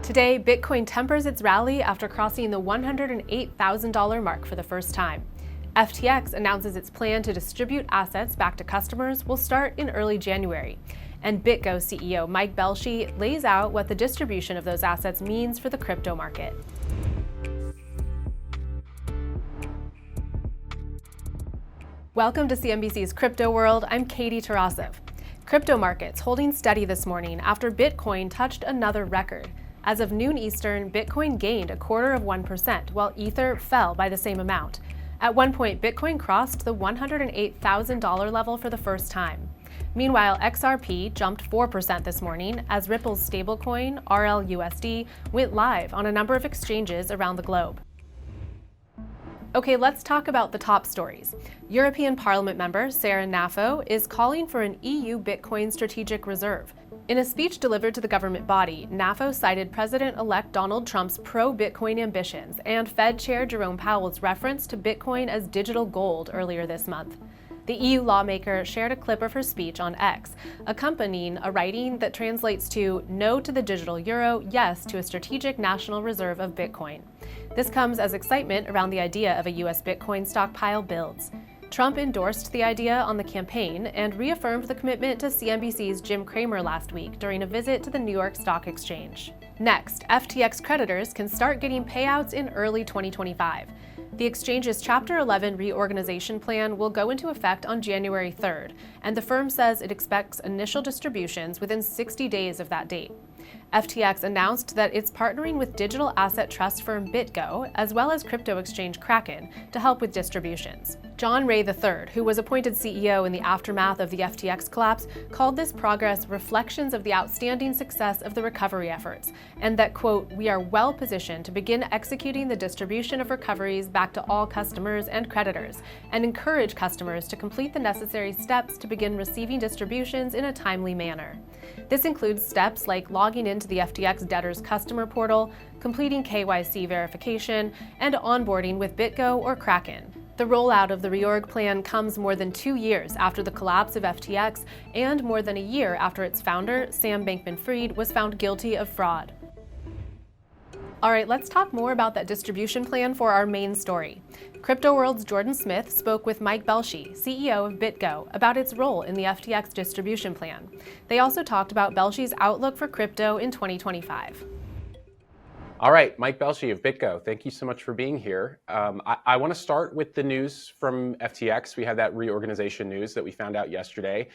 Today, Bitcoin tempers its rally after crossing the $108,000 mark for the first time. FTX announces its plan to distribute assets back to customers will start in early January. And BitGo CEO Mike Belshe lays out what the distribution of those assets means for the crypto market. Welcome to CNBC's Crypto World. I'm Katie Tarasov. Crypto markets holding steady this morning after Bitcoin touched another record. As of noon Eastern, Bitcoin gained 0.25%, while Ether fell by the same amount. At one point, Bitcoin crossed the $108,000 level for the first time. Meanwhile, XRP jumped 4% this morning as Ripple's stablecoin, RLUSD, went live on a number of exchanges around the globe. Okay, let's talk about the top stories. European Parliament member Sarah Nafo is calling for an EU Bitcoin strategic reserve. In a speech delivered to the government body, Nafo cited President-elect Donald Trump's pro-Bitcoin ambitions and Fed Chair Jerome Powell's reference to Bitcoin as digital gold earlier this month. The EU lawmaker shared a clip of her speech on X, accompanying a writing that translates to "No to the digital euro, yes to a strategic national reserve of Bitcoin." This comes as excitement around the idea of a U.S. Bitcoin stockpile builds. Trump endorsed the idea on the campaign and reaffirmed the commitment to CNBC's Jim Cramer last week during a visit to the New York Stock Exchange. Next, FTX creditors can start getting payouts in early 2025. The exchange's Chapter 11 reorganization plan will go into effect on January 3rd, and the firm says it expects initial distributions within 60 days of that date. FTX announced that it's partnering with digital asset trust firm BitGo, as well as crypto exchange Kraken, to help with distributions. John Ray III, who was appointed CEO in the aftermath of the FTX collapse, called this progress reflections of the outstanding success of the recovery efforts, and that, quote, "We are well positioned to begin executing the distribution of recoveries back to all customers and creditors, and encourage customers to complete the necessary steps to begin receiving distributions in a timely manner." This includes steps like logging into the FTX debtors customer portal, completing KYC verification, and onboarding with BitGo or Kraken. The rollout of the reorg plan comes more than 2 years after the collapse of FTX and more than a year after its founder, Sam Bankman-Fried, was found guilty of fraud. All right, let's talk more about that distribution plan for our main story. Crypto World's Jordan Smith spoke with Mike Belshe, CEO of BitGo, about its role in the FTX distribution plan. They also talked about Belshe's outlook for crypto in 2025. All right, Mike Belshe of BitGo, thank you so much for being here. I want to start with the news from FTX. We had that reorganization news that we found out yesterday.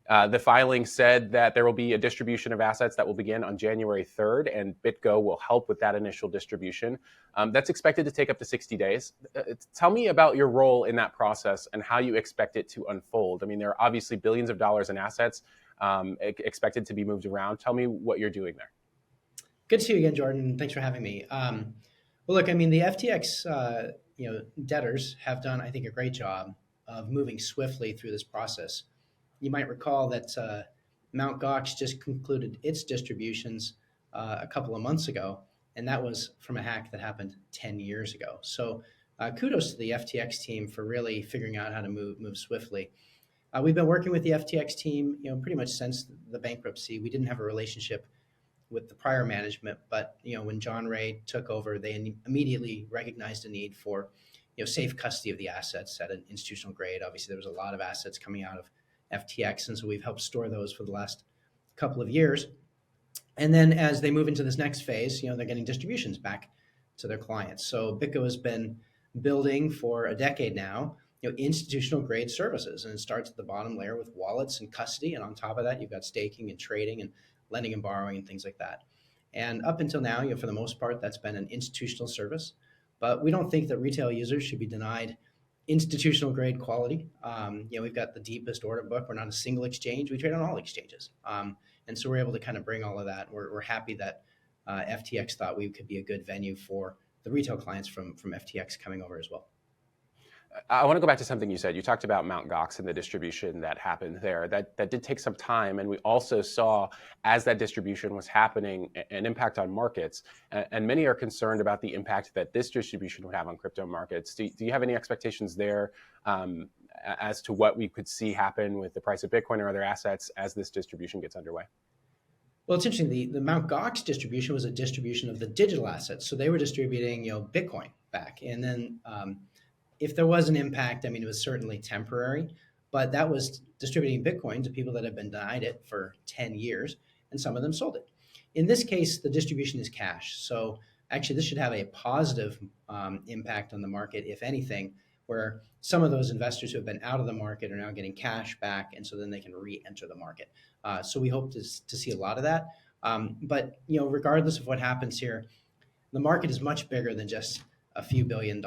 The filing said that there will be a distribution of assets that will begin on January 3rd, and BitGo will help with that initial distribution. That's expected to take up to 60 days. Tell me about your role in that process and how you expect it to unfold. I mean, there are obviously billions of dollars in assets expected to be moved around. Tell me what you're doing there. Good to see you again, Jordan. Thanks for having me. Well, look, I mean, the FTX debtors have done, I think, a great job of moving swiftly through this process. You might recall that Mt. Gox just concluded its distributions a couple of months ago, and that was from a hack that happened 10 years ago. So kudos to the FTX team for really figuring out how to move swiftly. We've been working with the FTX team, pretty much since the bankruptcy. We didn't have a relationship with the prior management, but when John Ray took over, they immediately recognized a need for safe custody of the assets at an institutional grade. Obviously, there was a lot of assets coming out of FTX, and so we've helped store those for the last couple of years. And then as they move into this next phase, they're getting distributions back to their clients. So BitGo has been building for a decade now, institutional grade services, and it starts at the bottom layer with wallets and custody, and on top of that, you've got staking and trading and lending and borrowing and things like that. And up until now, for the most part, that's been an institutional service, but we don't think that retail users should be denied institutional grade quality. We've got the deepest order book. We're not a single exchange. We trade on all exchanges. And so we're able to kind of bring all of that. We're happy that FTX thought we could be a good venue for the retail clients from FTX coming over as well. I want to go back to something you said. You talked about Mt. Gox and the distribution that happened there. That did take some time, and we also saw, as that distribution was happening, an impact on markets. And many are concerned about the impact that this distribution would have on crypto markets. Do you have any expectations there as to what we could see happen with the price of Bitcoin or other assets as this distribution gets underway? Well, it's interesting. The Mt. Gox distribution was a distribution of the digital assets. So they were distributing, Bitcoin back. And then if there was an impact, I mean, it was certainly temporary, but that was distributing Bitcoin to people that have been denied it for 10 years, and some of them sold it. In this case, the distribution is cash. So actually, this should have a positive impact on the market, if anything, where some of those investors who have been out of the market are now getting cash back, and so then they can re-enter the market. So we hope to see a lot of that. But regardless of what happens here, the market is much bigger than just a few $1 billion.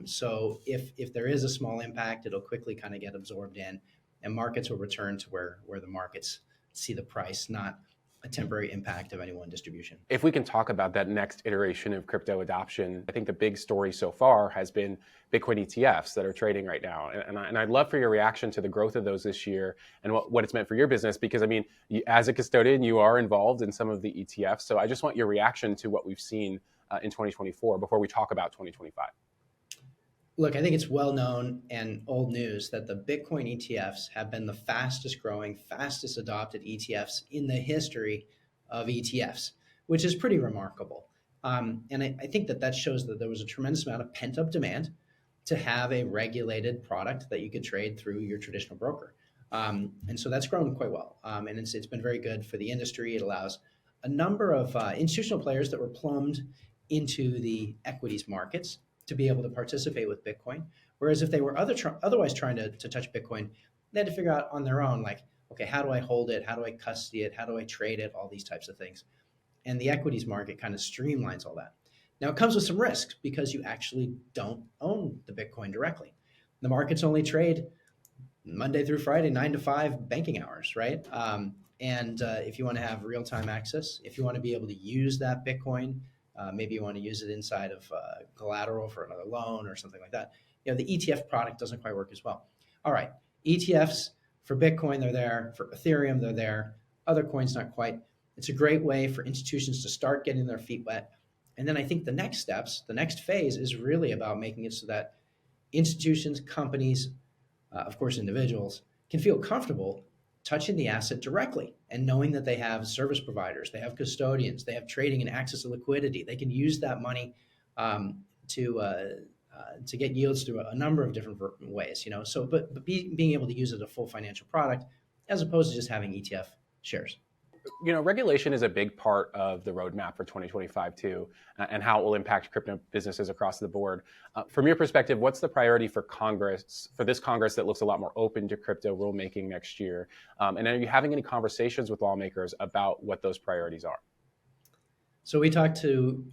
So if there is a small impact, it'll quickly kind of get absorbed in, and markets will return to where the markets see the price, not a temporary impact of any one distribution. If we can talk about that next iteration of crypto adoption, I think the big story so far has been Bitcoin ETFs that are trading right now. And I'd love for your reaction to the growth of those this year and what it's meant for your business, because I mean, as a custodian, you are involved in some of the ETFs. So I just want your reaction to what we've seen in 2024 before we talk about 2025. Look, I think it's well known and old news that the Bitcoin ETFs have been the fastest growing, fastest adopted ETFs in the history of ETFs, which is pretty remarkable. And I think that shows that there was a tremendous amount of pent up demand to have a regulated product that you could trade through your traditional broker. And so that's grown quite well. And it's been very good for the industry. It allows a number of institutional players that were plumbed into the equities markets to be able to participate with Bitcoin. Whereas if they were otherwise trying to touch Bitcoin, they had to figure out on their own, like, okay, how do I hold it? How do I custody it? How do I trade it? All these types of things. And the equities market kind of streamlines all that. Now it comes with some risks because you actually don't own the Bitcoin directly. The markets only trade Monday through Friday, 9 to 5 banking hours, right? And if you want to have real-time access, if you want to be able to use that Bitcoin, maybe you want to use it inside of collateral for another loan or something like that, the ETF product doesn't quite work as well. All right, ETFs for Bitcoin, they're there. For Ethereum, they're there. Other coins, not quite. It's a great way for institutions to start getting their feet wet. And then I think the next phase is really about making it so that institutions, companies, of course, individuals can feel comfortable touching the asset directly and knowing that they have service providers, they have custodians, they have trading and access to liquidity. They can use that money to get yields through a number of different ways. So, but being able to use it as a full financial product as opposed to just having ETF shares. Regulation is a big part of the roadmap for 2025 too, and how it will impact crypto businesses across the board. From your perspective, what's the priority for this Congress that looks a lot more open to crypto rulemaking next year? And are you having any conversations with lawmakers about what those priorities are? So we talk to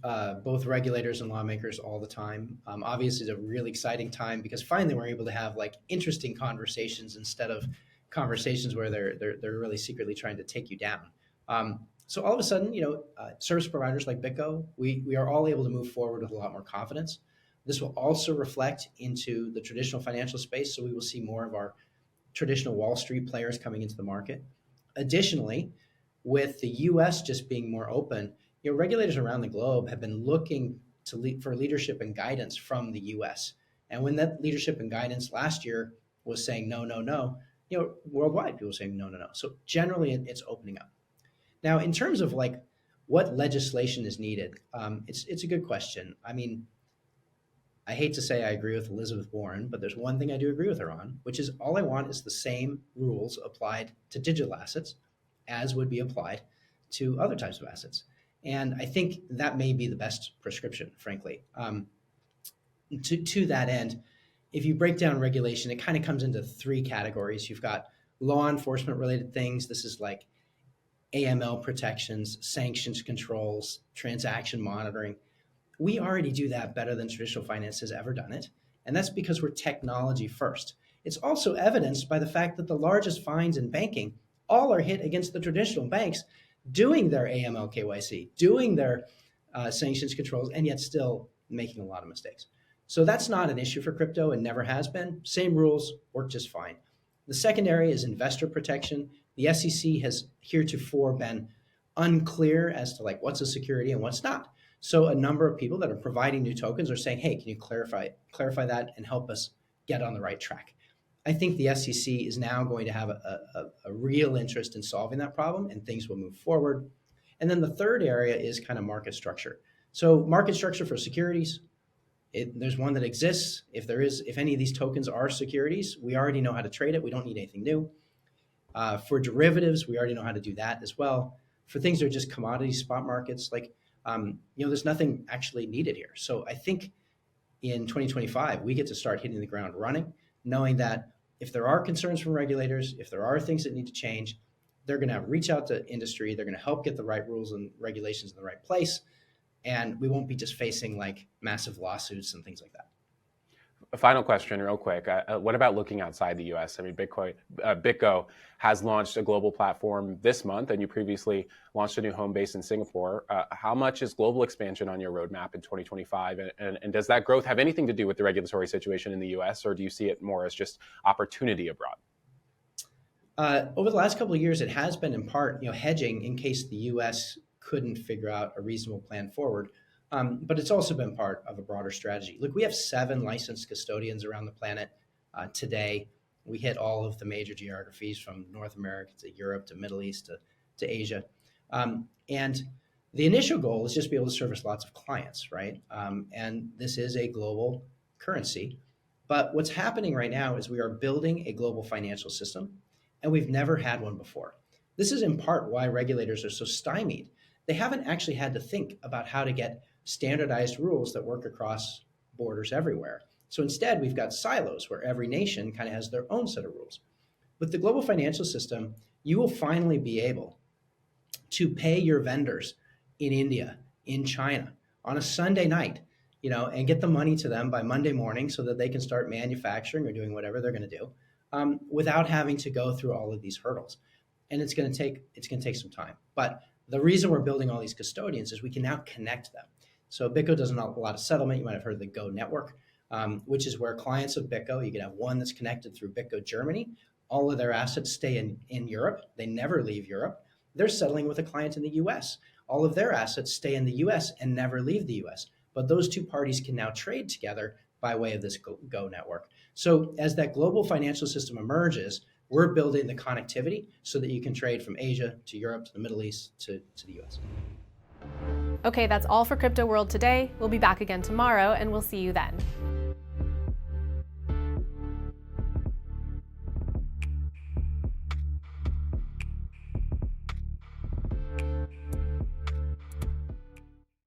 both regulators and lawmakers all the time. Obviously, it's a really exciting time because finally we're able to have interesting conversations instead of conversations where they're really secretly trying to take you down. So all of a sudden, service providers like BitGo, we are all able to move forward with a lot more confidence. This will also reflect into the traditional financial space, so we will see more of our traditional Wall Street players coming into the market. Additionally, with the U.S. just being more open, regulators around the globe have been looking for leadership and guidance from the U.S. And when that leadership and guidance last year was saying no, no, no, worldwide people saying no, no, no. So generally, it's opening up. Now, in terms of what legislation is needed, it's a good question. I mean, I hate to say I agree with Elizabeth Warren, but there's one thing I do agree with her on, which is all I want is the same rules applied to digital assets as would be applied to other types of assets. And I think that may be the best prescription, frankly. To that end, if you break down regulation, it kind of comes into 3 categories. You've got law enforcement related things. This is like AML protections, sanctions controls, transaction monitoring. We already do that better than traditional finance has ever done it. And that's because we're technology first. It's also evidenced by the fact that the largest fines in banking all are hit against the traditional banks doing their AML KYC, doing their sanctions controls, and yet still making a lot of mistakes. So that's not an issue for crypto and never has been. Same rules work just fine. The second area is investor protection. The SEC has heretofore been unclear as to what's a security and what's not. So a number of people that are providing new tokens are saying, hey, can you clarify that and help us get on the right track? I think the SEC is now going to have a real interest in solving that problem, and things will move forward. And then the third area is kind of market structure. So market structure for securities, there's one that exists. If any of these tokens are securities, we already know how to trade it. We don't need anything new. For derivatives, we already know how to do that as well. For things that are just commodity spot markets, there's nothing actually needed here. So I think in 2025, we get to start hitting the ground running, knowing that if there are concerns from regulators, if there are things that need to change, they're going to reach out to industry. They're going to help get the right rules and regulations in the right place. And we won't be just facing massive lawsuits and things like that. A final question real quick. What about looking outside the US? I mean, BitGo has launched a global platform this month, and you previously launched a new home base in Singapore. How much is global expansion on your roadmap in 2025? And does that growth have anything to do with the regulatory situation in the US, or do you see it more as just opportunity abroad? Over the last couple of years, it has been in part, hedging in case the US couldn't figure out a reasonable plan forward. But it's also been part of a broader strategy. Look, we have 7 licensed custodians around the planet today. We hit all of the major geographies from North America to Europe to Middle East to Asia. And the initial goal is just to be able to service lots of clients, right? And this is a global currency. But what's happening right now is we are building a global financial system, and we've never had one before. This is in part why regulators are so stymied. They haven't actually had to think about how to get standardized rules that work across borders everywhere. So instead, we've got silos where every nation kind of has their own set of rules. With the global financial system, you will finally be able to pay your vendors in India, in China, on a Sunday night, and get the money to them by Monday morning so that they can start manufacturing or doing whatever they're going to do without having to go through all of these hurdles. And it's going to take some time. But the reason we're building all these custodians is we can now connect them. So BitGo does a lot of settlement. You might have heard of the Go network, which is where clients of BitGo, you can have one that's connected through BitGo Germany. All of their assets stay in Europe. They never leave Europe. They're settling with a client in the US. All of their assets stay in the US and never leave the US. But those two parties can now trade together by way of this Go network. So as that global financial system emerges, we're building the connectivity so that you can trade from Asia to Europe to the Middle East to the US. Okay, that's all for Crypto World today. We'll be back again tomorrow, and we'll see you then.